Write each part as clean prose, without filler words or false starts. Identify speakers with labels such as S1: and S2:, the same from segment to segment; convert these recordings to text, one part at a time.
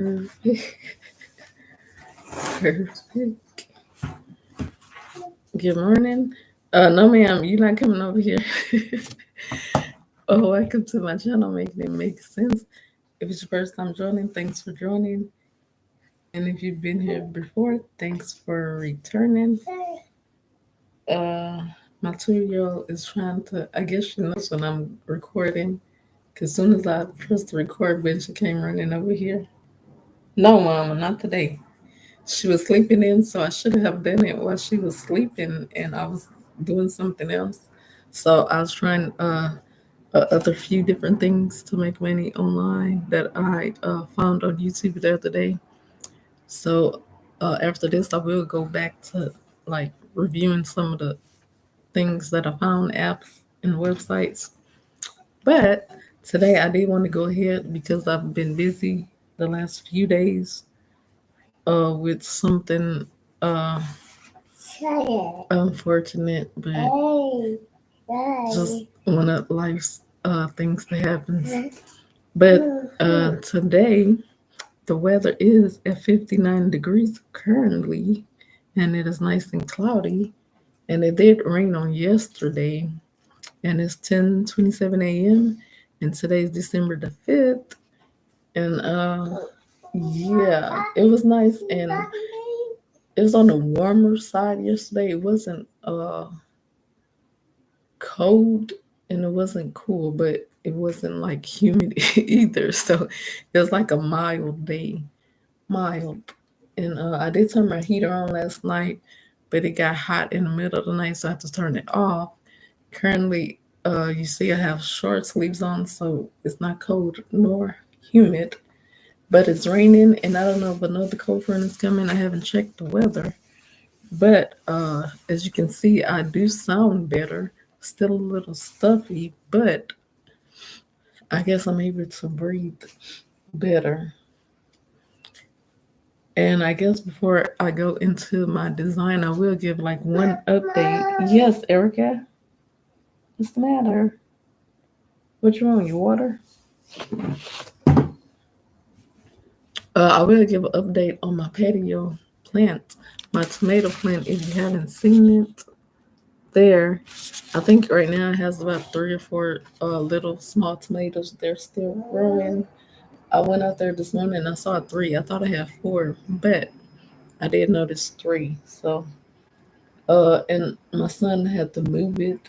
S1: Perfect. Perfect. Good morning. No, ma'am, you're not coming over here. Welcome to my channel, Making It Make Sense. If it's your first time joining, thanks for joining. And if you've been here before, thanks for returning. Uh, my 2-year-old is trying to, I guess she knows when I'm recording. Because as soon as I pressed the record button, she came running over here. No, mama, not today. She was sleeping in, so I should have done it while she was sleeping, and I was doing something else. So I was trying other few different things to make money online that I found on YouTube the other day. So after this, I will go back to like reviewing some of the things that I found, apps and websites. But today I did want to go ahead because I've been busy the last few days with something uh, unfortunate, but just one of life's things that happens. But today the weather is at 59 degrees currently, and it is nice and cloudy. And it did rain on yesterday, and it's 10:27 a.m. and today's December the 5th. And yeah, it was nice, and it was on the warmer side yesterday. It wasn't cold and it wasn't cool, but it wasn't like humid either. So it was like a mild day, mild. And I did turn my heater on last night, but it got hot in the middle of the night, so I had to turn it off. Currently, you see, I have short sleeves on, so it's not cold nor humid, but it's raining, and I don't know if another cold front is coming. I haven't checked the weather, but as you can see, I do sound better. Still a little stuffy, but I guess I'm able to breathe better. And I guess before I go into my design, I will give like one update. Yes, Erica, what's the matter? What's wrong? Your water? I will give an update on my patio plant, my tomato plant. If you haven't seen it, there, I think right now it has about 3 or 4 little small tomatoes. They're still growing. I went out there this morning and I saw three. I thought I had four, but I did notice three. So, and my son had to move it.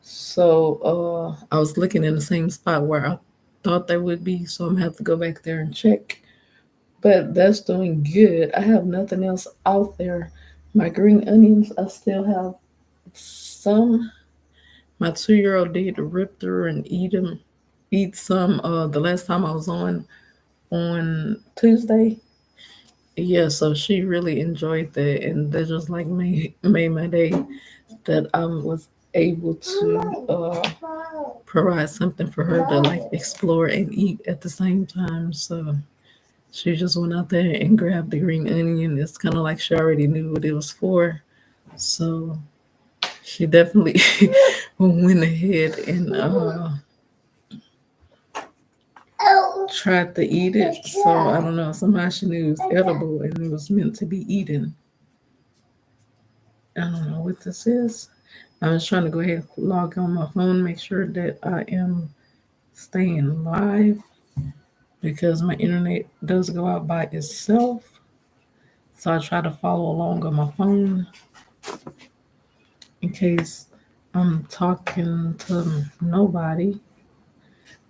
S1: So, I was looking in the same spot where I thought they would be. So I'm gonna have to go back there and check. But that's doing good. I have nothing else out there. My green onions, I still have some. My 2-year-old did rip through and eat some. The last time I was on Tuesday, yeah. So she really enjoyed that, and that just like made my day that I was able to provide something for her to like explore and eat at the same time. So she just went out there and grabbed the green onion. It's kind of like she already knew what it was for. So she definitely went ahead and tried to eat it. So I don't know. Somehow she knew it was edible and it was meant to be eaten. I don't know what this is. I was trying to go ahead and log on my phone, make sure that I am staying live because my internet does go out by itself. So I try to follow along on my phone in case I'm talking to nobody.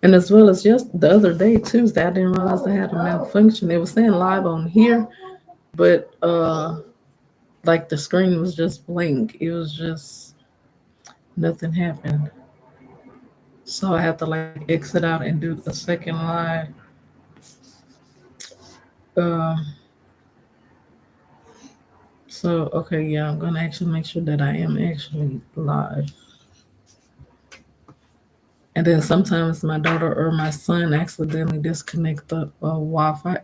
S1: And as well as just the other day, Tuesday, I didn't realize I had a malfunction. It was saying live on here, but like the screen was just blank. It was just nothing happened. So I had to like exit out and do a second live. Uh, so okay, yeah, I'm gonna actually make sure that I am actually live. And then sometimes my daughter or my son accidentally disconnect the Wi-Fi.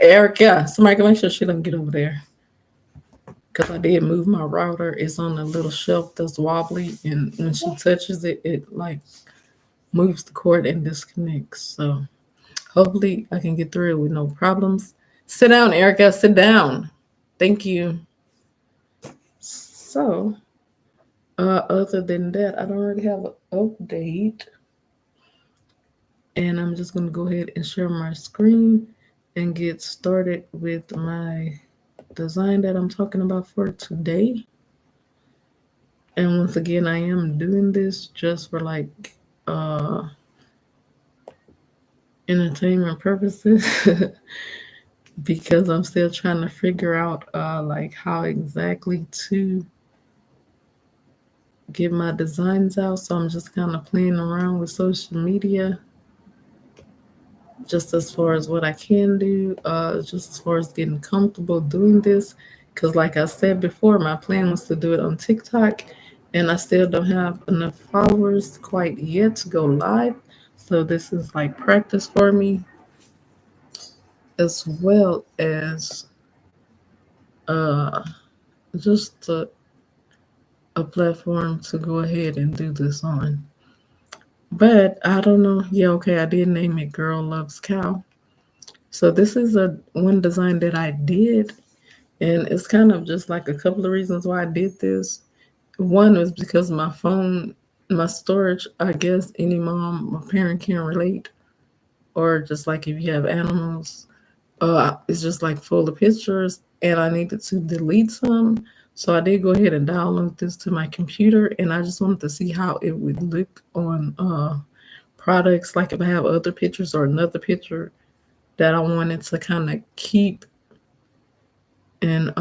S1: Erica, somebody can make sure she don't get over there. Because I did move my router. It's on a little shelf that's wobbly, and when she touches it, it like moves the cord and disconnects. So Hopefully, I can get through it with no problems. Sit down, Erica. Sit down. Thank you. So, other than that, I don't really have an update. And I'm just going to go ahead and share my screen and get started with my design that I'm talking about for today. And once again, I am doing this just for like entertainment purposes because I'm still trying to figure out like how exactly to get my designs out. So I'm just kind of playing around with social media just as far as what I can do, just as far as getting comfortable doing this. Because, like I said before, my plan was to do it on TikTok, and I still don't have enough followers quite yet to go live. So, this is like practice for me, as well as uh, just a platform to go ahead and do this on. But I don't know. Yeah, okay, I did name it Girl Loves Cow. So this is a one design that I did. And it's kind of just like a couple of reasons why I did this. One was because my phone, my storage, I guess any mom or parent can relate, or just like if you have animals, it's just like full of pictures, and I needed to delete some. So I did go ahead and download this to my computer, and I just wanted to see how it would look on products. Like if I have other pictures or another picture that I wanted to kind of keep and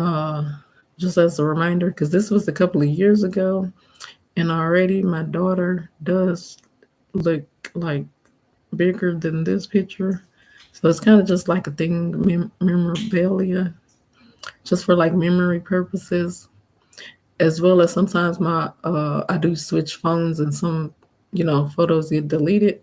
S1: just as a reminder, because this was a couple of years ago, and already my daughter does look like bigger than this picture. So it's kind of just like a thing, memorabilia, just for like memory purposes, as well as sometimes my I do switch phones and some photos get deleted.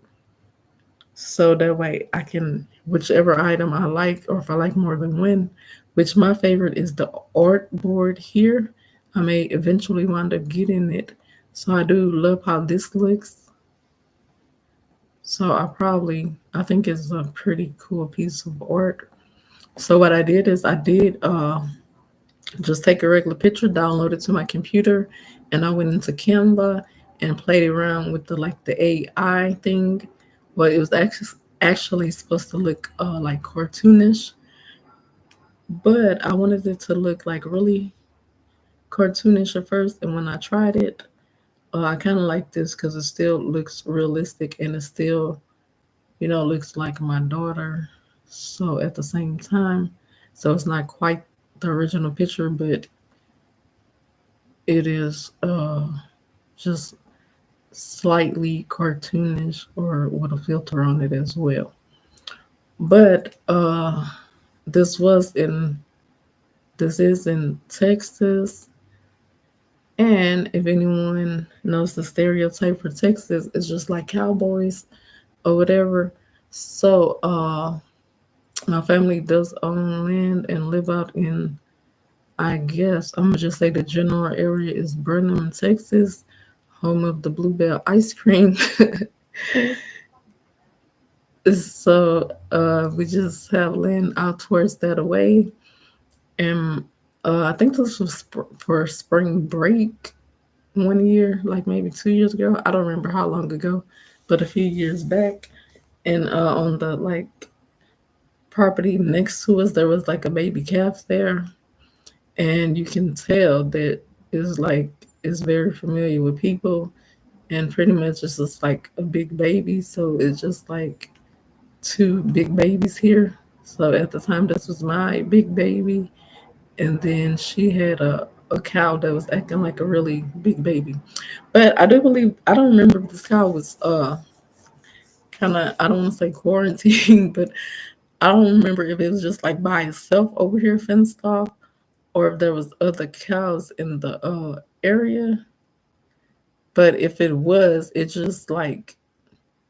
S1: So that way I can whichever item I like, or if I like more than one, which my favorite is the art board here. I may eventually wind up getting it. So I do love how this looks. So I think it's a pretty cool piece of art. So what I did is I did just take a regular picture, download it to my computer, and I went into Canva and played around with the AI thing. Well, it was actually supposed to look like cartoonish, but I wanted it to look like really cartoonish at first. And when I tried it, I kind of like this because it still looks realistic and it still, looks like my daughter. So at the same time, so it's not quite the original picture, but it is just slightly cartoonish or with a filter on it as well. But this was in this is in Texas, and if anyone knows the stereotype for Texas, it's just like cowboys or whatever. So my family does own land and live out in, I guess I'm gonna just say the general area is Burnham, Texas, home of the Bluebell ice cream. So we just have land out towards that away, and I think this was for spring break one year, like maybe 2 years ago. I don't remember how long ago, but a few years back. And on the like property next to us, there was like a baby calf there, and you can tell that it's very familiar with people, and pretty much it's just like a big baby. So it's just like two big babies here. So at the time, this was my big baby, and then she had a cow that was acting like a really big baby. But I don't remember if this cow was kind of, I don't want to say quarantine, but I don't remember if it was just like by itself over here fenced off, or if there was other cows in the area. But if it was, it just like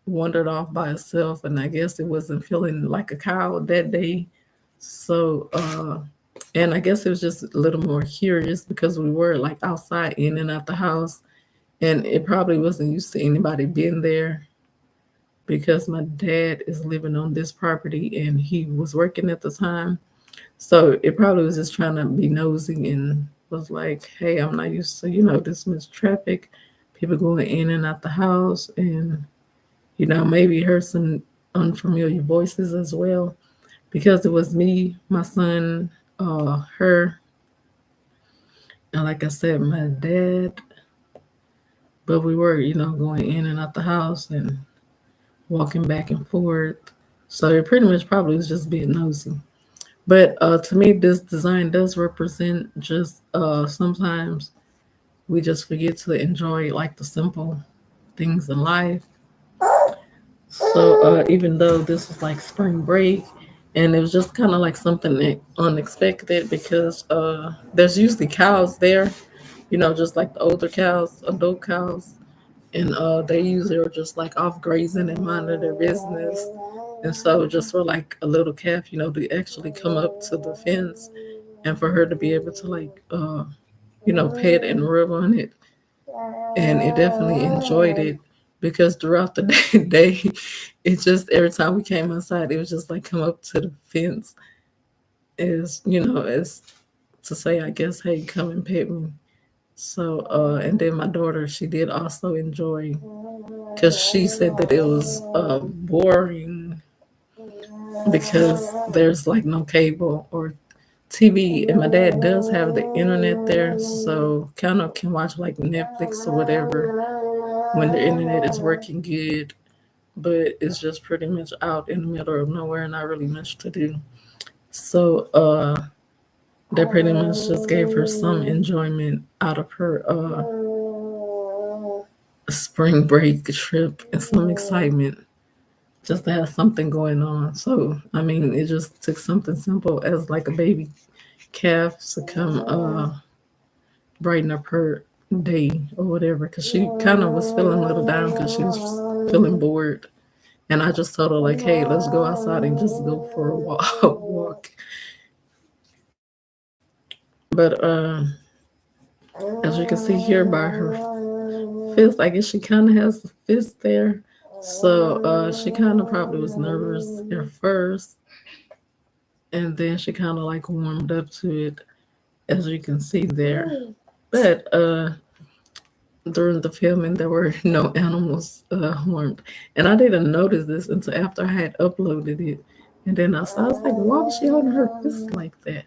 S1: wandered off by itself, and I guess it wasn't feeling like a cow that day. So, and I guess it was just a little more curious because we were like outside, in and out the house, and it probably wasn't used to anybody being there. because my dad is living on this property and he was working at the time. So it probably was just trying to be nosy and was like, hey, I'm not used to, this much traffic, people going in and out the house, and, maybe heard some unfamiliar voices as well because it was me, my son, her, and like I said, my dad. But we were, going in and out the house and walking back and forth. So it pretty much probably was just being nosy. But to me, this design does represent just sometimes we just forget to enjoy like the simple things in life. So even though this was like spring break, and it was just kind of like something unexpected because there's usually cows there, just like the older cows, adult cows, and they usually are just like off grazing and minding their business. And so just for like a little calf, to actually come up to the fence and for her to be able to like pet and rub on it, and it definitely enjoyed it because throughout the day, it just every time we came outside, it was just like come up to the fence as as to say, I guess, hey, come and pet me. So and then my daughter, she did also enjoy because she said that it was boring because there's like no cable or TV, and my dad does have the internet there, so kind of can watch like Netflix or whatever when the internet is working good. But it's just pretty much out in the middle of nowhere, and not really much to do. So that pretty much just gave her some enjoyment out of her spring break trip and some excitement just to have something going on. So I mean, it just took something simple as like a baby calf to come brighten up her day or whatever, because she kind of was feeling a little down because she was feeling bored. And I just told her like, hey, let's go outside and just go for a walk. But as you can see here by her fist, I guess she kind of has the fist there. So she kind of probably was nervous at first, and then she kind of like warmed up to it, as you can see there. But during the filming, there were no animals harmed, and I didn't notice this until after I had uploaded it. And then I was like, why was she holding her fist like that?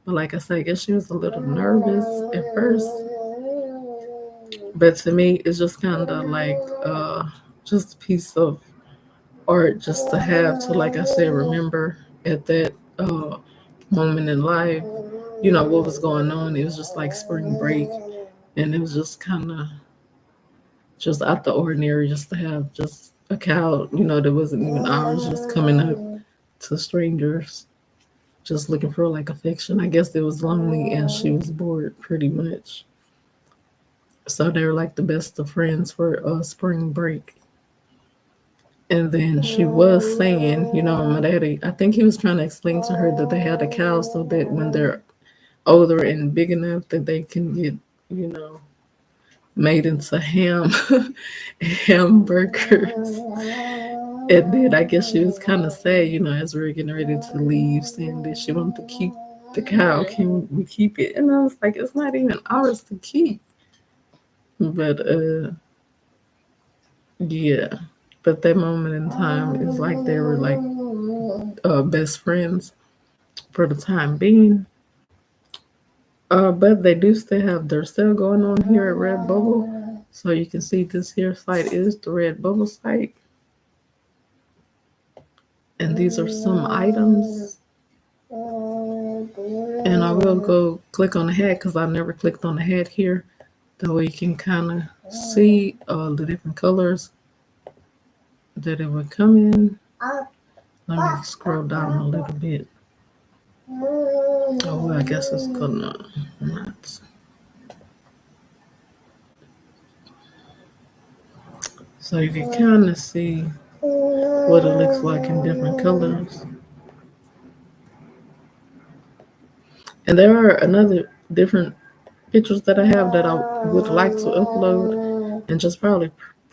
S1: But like I said, I guess she was a little nervous at first. But to me, it's just kind of like just a piece of art just to have to, like I said, remember at that moment in life, what was going on. It was just like spring break, and it was just kind of just out the ordinary just to have just a cow, that wasn't even ours, just coming up to strangers, just looking for like affection. I guess it was lonely and she was bored pretty much. So they were like the best of friends for spring break. And then she was saying, my daddy, I think he was trying to explain to her that they had a cow so that when they're older and big enough that they can get, you know, made into hamburgers. And then I guess she was kind of sad, as we were getting ready to leave, saying that she wanted to keep the cow. Can we keep it? And I was like, it's not even ours to keep. But yeah. But that moment in time is like they were like best friends for the time being. But they do still have their sale going on here at Red Bubble. So you can see this here site is the Red Bubble site. And these are some items. And I will go click on the hat because I never clicked on the hat here. That way you can kind of see the different colors that it would come in. Let me scroll down a little bit. Oh, well, I guess it's color nuts. So you can kind of see what it looks like in different colors. And there are another different pictures that I have that I would like to upload and just probably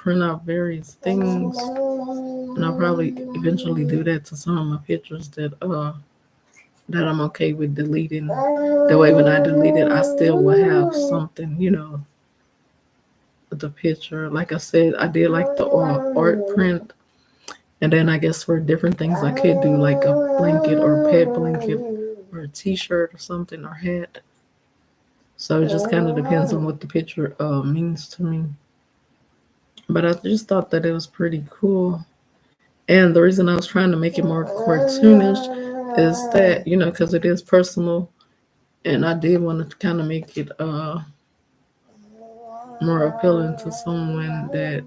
S1: print out various things, and I'll probably eventually do that to some of my pictures that I'm okay with deleting. That way, when I delete it, I still will have something, the picture. Like I said, I did like the art print, and then I guess for different things, I could do like a blanket or a pet blanket or a T-shirt or something or hat. So it just kind of depends on what the picture means to me. But I just thought that it was pretty cool. And the reason I was trying to make it more cartoonish is that, because it is personal, and I did want to kind of make it more appealing to someone that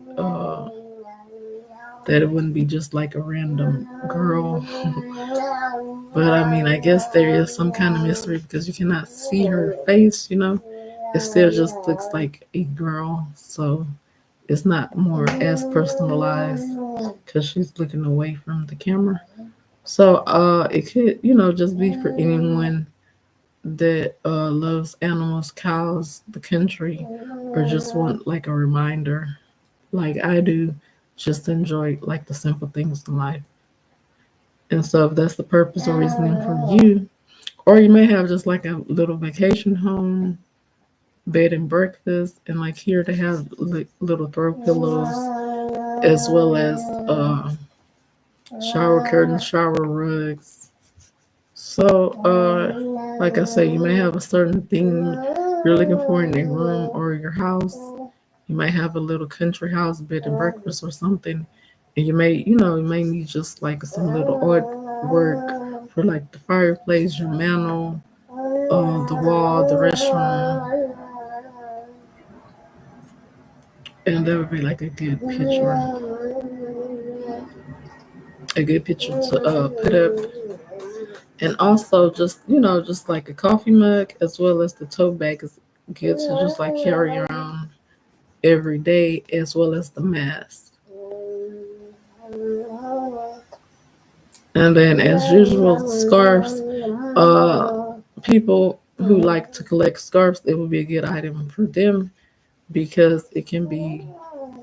S1: it wouldn't be just like a random girl. But I mean, I guess there is some kind of mystery because you cannot see her face. It still just looks like a girl. So it's not more as personalized because she's looking away from the camera. So it could, just be for anyone that loves animals, cows, the country, or just want like a reminder, like I do, just enjoy like the simple things in life. And so if that's the purpose or reasoning for you, or you may have just like a little vacation home, bed and breakfast, and like here to have like little throw pillows, as well as shower curtains, shower rugs. So, like I say, you may have a certain thing you're looking for in a room or your house. You might have a little country house, bed and breakfast, or something, and you may need just like some little artwork for like the fireplace, your mantle, the wall, the restroom, and that would be like a good picture to put up. And also just like a coffee mug as well as the tote bag is good to just like carry around every day, as well as the mask. And then as usual, scarves. People who like to collect scarves, it would be a good item for them because it can be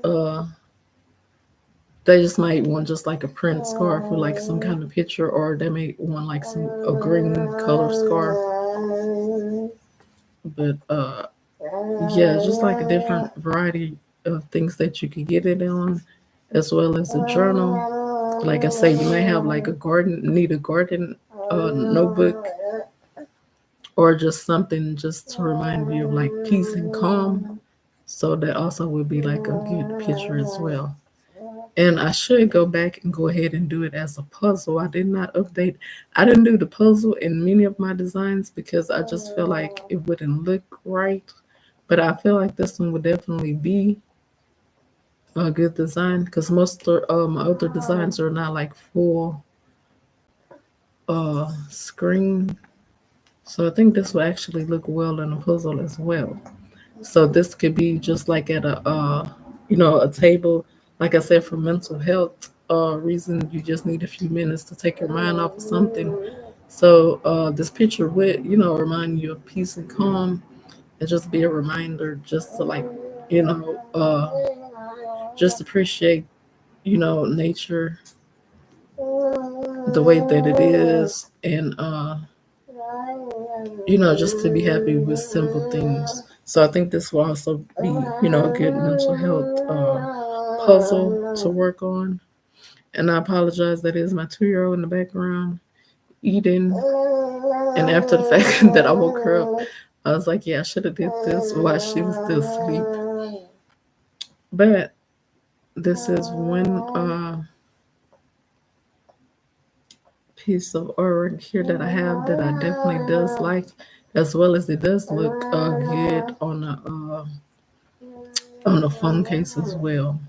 S1: uh they just might want just like a print scarf with like some kind of picture, or they may want like some a green color scarf. But yeah, just like a different variety of things that you could get it on, as well as a journal. Like I say, you may have like need a garden notebook, or just something just to remind you of like peace and calm. So that also would be like a good picture as well. And I should go back and go ahead and do it as a puzzle. I did not update. I didn't do the puzzle in many of my designs because I just feel like it wouldn't look right. But I feel like this one would definitely be a good design because most of my other designs are not like full screen. So I think this will actually look well in a puzzle as well. So this could be just like at a table. Like I said, for mental health reason, you just need a few minutes to take your mind off of something. So this picture would, remind you of peace and calm, and just be a reminder, just to like, just appreciate, nature the way that it is, and just to be happy with simple things. So I think this will also be, a good mental health puzzle to work on. And I apologize, that is my 2-year-old in the background eating. And after the fact that I woke her up, I was like, yeah, I should have did this while she was still asleep. But this is one piece of artwork here that I have that I definitely does like, as well as it does look good on a phone case as well.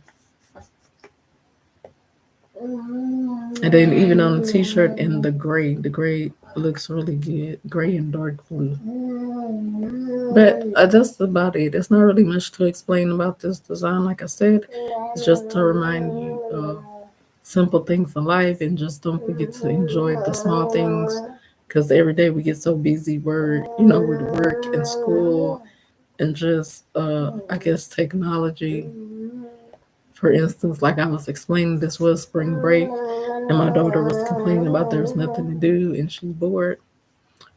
S1: And then even on the t-shirt in the gray looks really good, gray and dark blue. But that's about it. There's not really much to explain about this design. Like I said, it's just to remind you of simple things in life, and just don't forget to enjoy the small things, because every day we get so busy with work and school and just I guess technology For instance, like I was explaining, this was spring break, and my daughter was complaining about there's nothing to do and she's bored.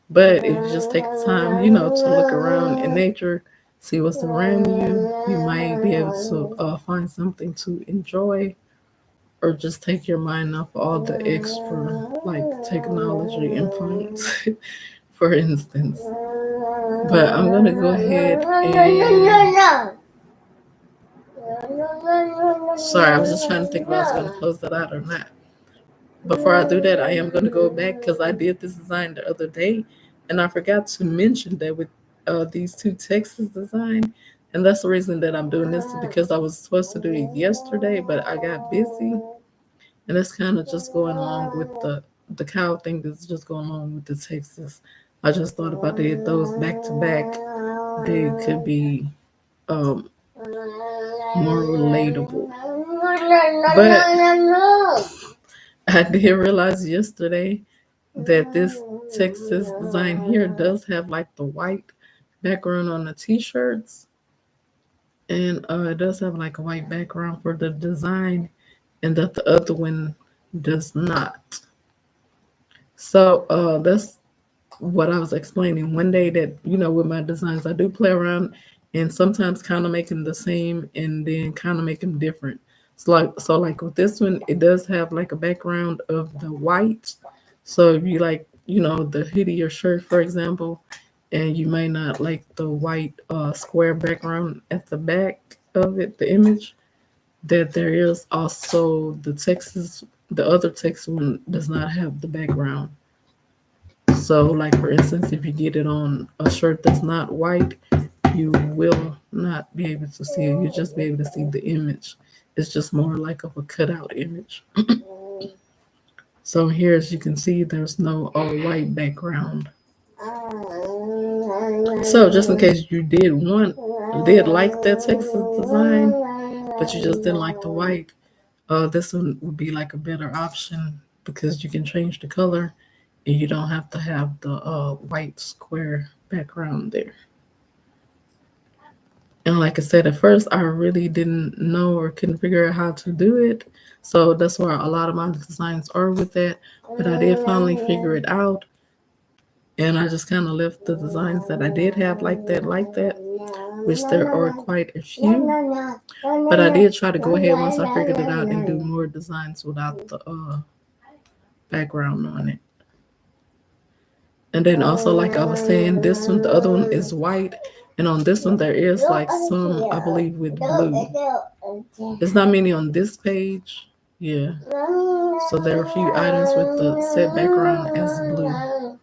S1: But if you just take the time, to look around in nature, see what's around you, you might be able to find something to enjoy, or just take your mind off all the extra, like technology influence, for instance. But I'm gonna go ahead and. Sorry, I was just trying to think if I was gonna close that out or not. Before I do that, I am going to go back because I did this design the other day, and I forgot to mention that with these two Texas design, and that's the reason that I'm doing this because I was supposed to do it yesterday, but I got busy, and it's kind of just going along with the cow thing. That's just going along with the Texas. I just thought about it; those back to back, they could be um, more relatable. But I did realize yesterday that this Texas design here does have like the white background on the t-shirts, and it does have like a white background for the design, and that the other one does not. So that's what I was explaining one day, that with my designs I do play around and sometimes kind of make them the same and then kind of make them different. So like with this one, it does have like a background of the white. So if you like, the hoodie or shirt, for example, and you may not like the white square background at the back of it, the image, that there is also the other Texas one does not have the background. So, like for instance, if you get it on a shirt that's not white, you will not be able to see it. You just be able to see the image. It's just more like of a cutout image. So here, as you can see, there's no all white background. So just in case you did like that Texas design, but you just didn't like the white, this one would be like a better option because you can change the color and you don't have to have the white square background there. And like I said, at first I really didn't know or couldn't figure out how to do it. So that's why a lot of my designs are with that. But I did finally figure it out. And I just kind of left the designs that I did have like that, which there are quite a few. But I did try to go ahead once I figured it out and do more designs without the background on it. And then also, like I was saying, this one, the other one is white. And on this one, there is like some, I believe, with blue. There's not many on this page. Yeah. So there are a few items with the set background as blue.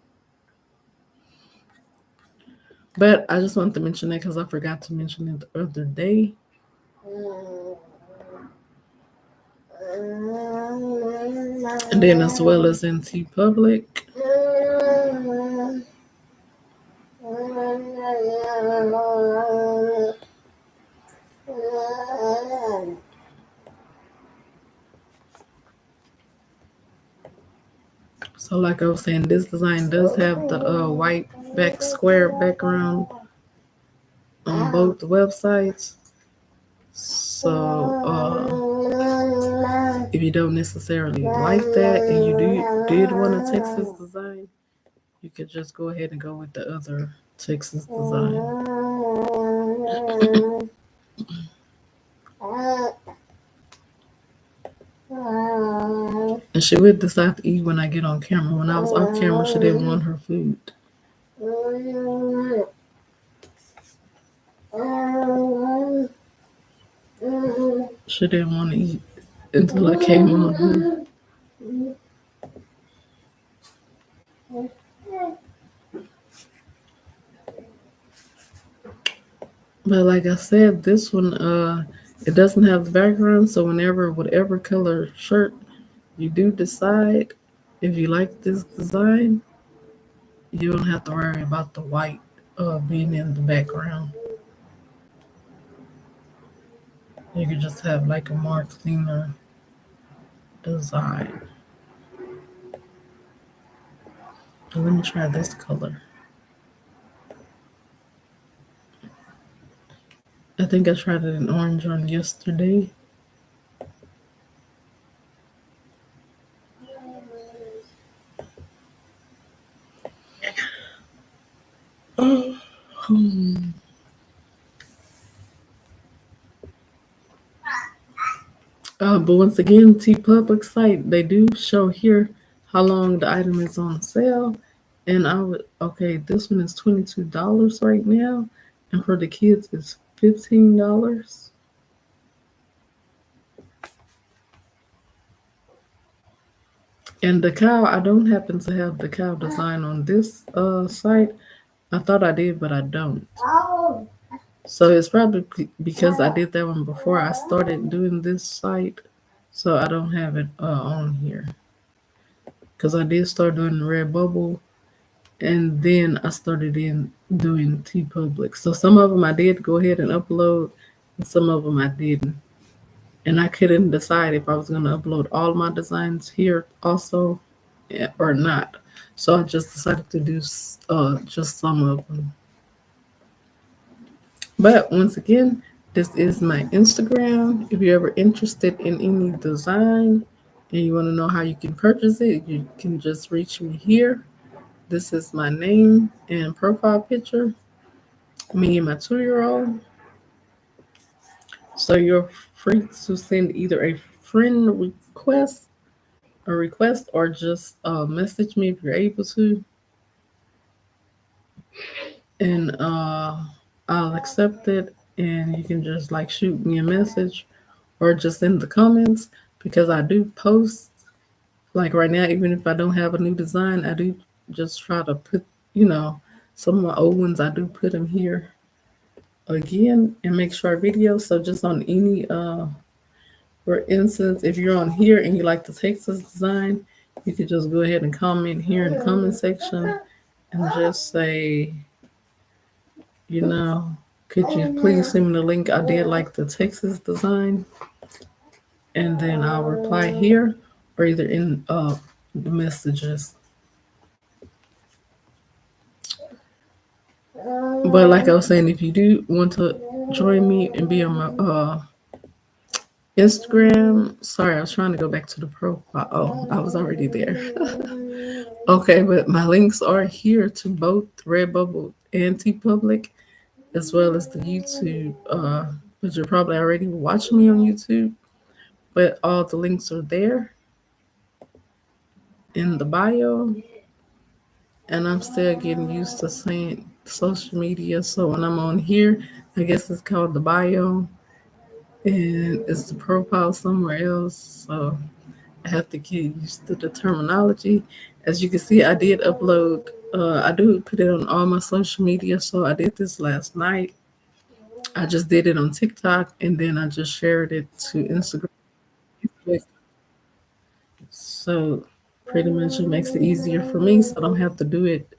S1: But I just wanted to mention that because I forgot to mention it the other day. And then as well as in T Public. So like I was saying, this design does have the white square background on both websites. So if you don't necessarily like that and you did want a Texas design, you could just go ahead and go with the other Texas design. And she would decide to eat when I get on camera. When I was off camera, she didn't want her food. She didn't want to eat until I came on her. But like I said, this one it doesn't have the background, so whatever color shirt you do decide, if you like this design, you don't have to worry about the white being in the background. You can just have like a more cleaner design. So let me try this color. I think I tried it in orange on yesterday. But once again, T Public site, they do show here how long the item is on sale. And I would, okay, this one is $22 right now. And for the kids, it's $15. And the cow, I don't happen to have the cow design on this site. I thought I did, but I don't. So it's probably because I did that one before I started doing this site. So I don't have it on here. Because I did start doing Redbubble, and then I started in doing T Public. So some of them I did go ahead and upload, and some of them I didn't. And I couldn't decide if I was going to upload all my designs here also or not. So I just decided to do just some of them. But once again, this is my Instagram. If you're ever interested in any design and you want to know how you can purchase it, you can just reach me here. This is my name and profile picture, me and my 2-year-old. So you're free to send either a friend request, or just message me if you're able to, and I'll accept it. And you can just like shoot me a message or just in the comments, because I do post like right now. Even if I don't have a new design, I do just try to put, some of my old ones, I do put them here again and make short videos. So just on any for instance, if you're on here and you like the Texas design, you could just go ahead and comment here in the comment section and just say, you know, could you please send me the link? I did like the Texas design, and then I'll reply here or either in the messages. But like I was saying, if you do want to join me and be on my Instagram, sorry, I was trying to go back to the profile. Oh, I was already there. Okay, but my links are here to both Redbubble and TeePublic, as well as the YouTube. But you're probably already watching me on YouTube. But all the links are there in the bio. And I'm still getting used to saying social media. So when I'm on here, I guess it's called the bio, and it's the profile somewhere else. So I have to get used to the terminology. As you can see, I did upload. I do put it on all my social media. So I did this last night. I just did it on TikTok, and then I just shared it to Instagram. So pretty much it makes it easier for me, so I don't have to do it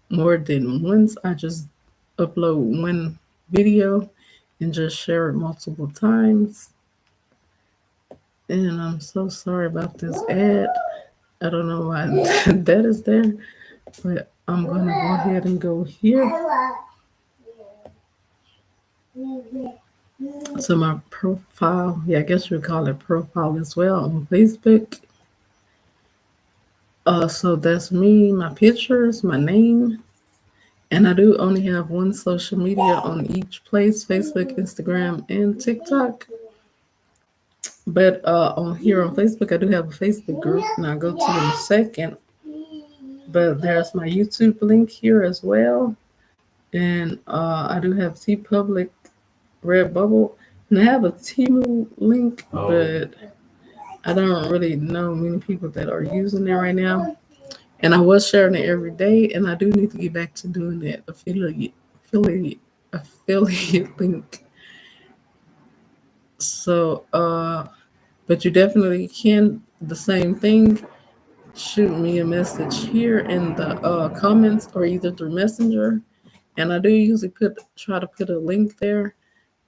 S1: more than once. I just upload one video and just share it multiple times. And I'm so sorry about this ad. I don't know why that is there, but I'm going to go ahead and go here to my profile. Yeah, I guess you would call it profile as well on Facebook. So that's me, my pictures, my name. And I do only have one social media on each place: Facebook, Instagram, and TikTok. But on here on Facebook, I do have a Facebook group, and I'll go to it in a second. But there's my YouTube link here as well. And I do have T Public, Redbubble, and I have a Temu link, but I don't really know many people that are using it right now. And I was sharing it every day, and I do need to get back to doing that affiliate link. So, but you definitely can the same thing. Shoot me a message here in the comments or either through Messenger, and I do usually try to put a link there.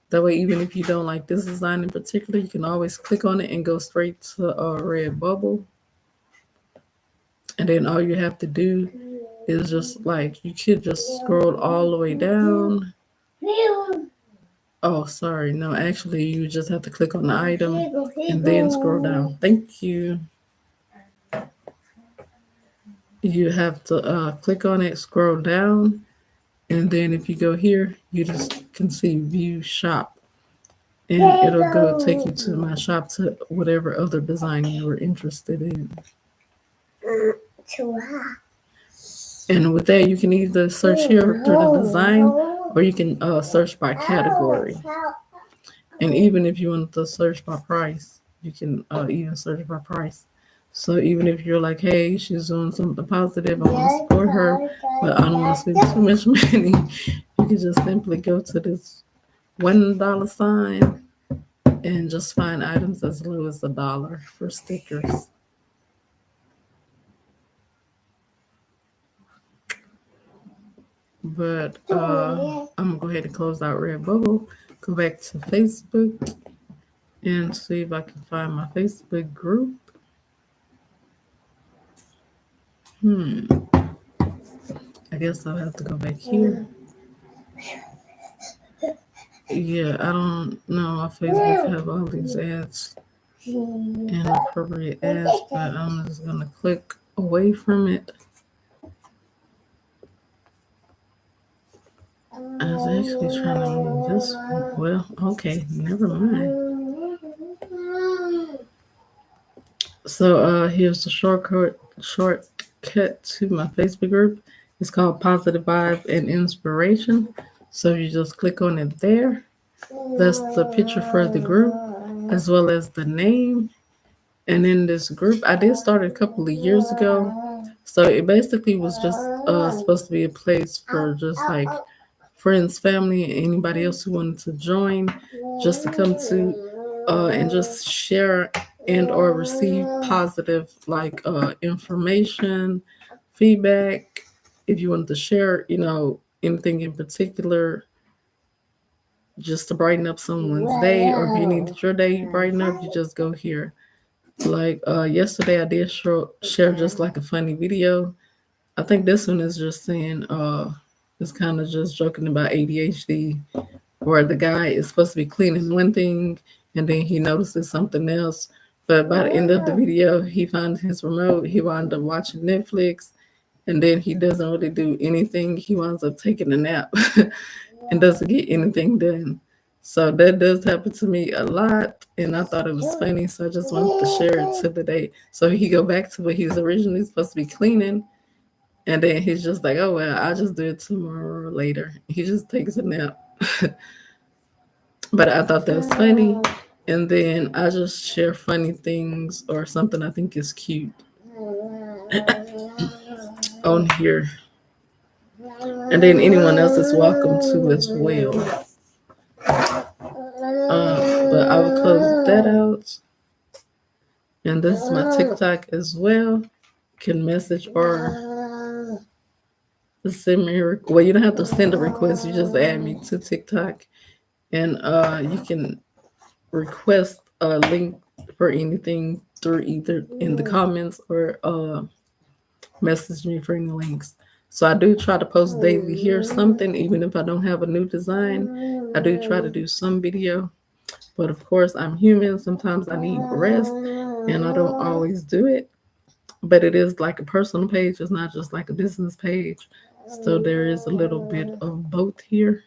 S1: That way, even if you don't like this design in particular, you can always click on it and go straight to Redbubble. And then all you have to do is just like, you could just scroll all the way down. Oh, sorry. No, actually, you just have to click on the item and then scroll down. Thank you. You have to click on it, scroll down, And then if you go here, you just can see view shop. And it'll go take you to my shop to whatever other design you were interested in. And with that, you can either search here through the design or you can search by category. And even if you want to search by price, you can even search by price. So even if you're like, hey, she's doing something positive, I want to support her, but I don't want to spend too much money, you can just simply go to this $1 sign and just find items as low as $1 for stickers. But I'm gonna go ahead and close out Redbubble, go back to Facebook, and see if I can find my Facebook group. I guess I'll have to go back here. Yeah, I don't know. My Facebook have all these ads, inappropriate ads, but I'm just gonna click away from it. I was actually trying to move this one. Well, okay, never mind. So here's the shortcut to my Facebook group. It's called Positive Vibe and Inspiration. So you just click on it there. That's the picture for the group, as well as the name. And in this group, I did start it a couple of years ago. So it basically was just supposed to be a place for just like friends, family, and anybody else who wanted to join, just to come to and just share and or receive positive like information, feedback. If you wanted to share, anything in particular, just to brighten up someone's day, or if you needed your day brighten up, you just go here. Like yesterday, I did share just like a funny video. I think this one is just saying, it's kind of just joking about ADHD, where the guy is supposed to be cleaning one thing and then he notices something else. But by the end of the video, he finds his remote. He wound up watching Netflix, and then he doesn't really do anything. He winds up taking a nap and doesn't get anything done. So that does happen to me a lot, and I thought it was funny, so I just wanted to share it to the day. So he go back to what he was originally supposed to be cleaning, and then he's just like, "Oh well, I'll just do it tomorrow or later." He just takes a nap. But I thought that was funny, and then I just share funny things or something I think is cute on here, and then anyone else is welcome to as well. But I will close that out. And this is my TikTok as well. You can message or send me. Well, you don't have to send a request. You just add me to TikTok, and you can request a link for anything through either in the comments or message me for any links. So I do try to post daily here something, even if I don't have a new design. I do try to do some video. But of course, I'm human. Sometimes I need rest, and I don't always do it. But it is like a personal page. It's not just like a business page. So there is a little bit of both here.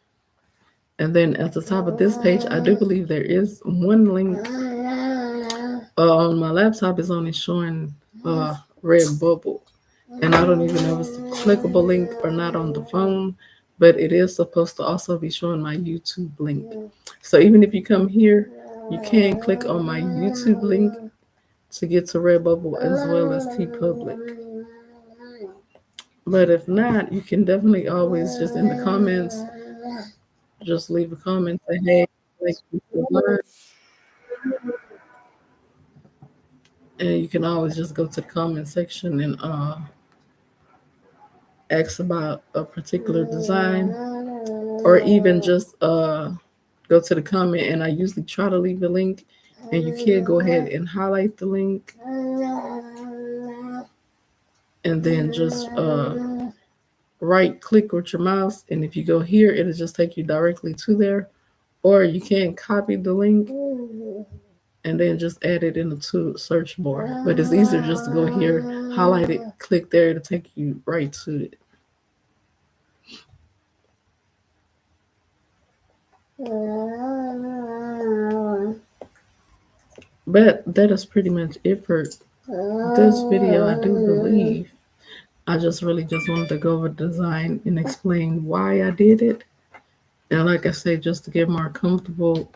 S1: And then at the top of this page, I do believe there is one link. On my laptop is only showing Redbubble. And I don't even know if it's a clickable link or not on the phone, but it is supposed to also be showing my YouTube link. So even if you come here, you can click on my YouTube link to get to Redbubble as well as TeePublic. But if not, you can definitely always just in the comments, just leave a comment, say, hey, like this design. And you can always just go to the comment section and ask about a particular design, or even just go to the comment, and I usually try to leave a link, and you can go ahead and highlight the link and then just right click with your mouse, and if you go here, it'll just take you directly to there, or you can copy the link and then just add it in the search bar. But it's easier just to go here, highlight it, click there to take you right to it. But that is pretty much it for this video, I do believe. I just really just wanted to go over design and explain why I did it. And like I say, just to get more comfortable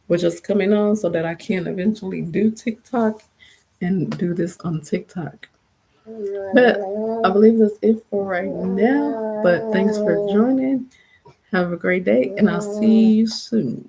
S1: with just coming on so that I can eventually do TikTok and do this on TikTok. But I believe that's it for right now. But thanks for joining. Have a great day, and I'll see you soon.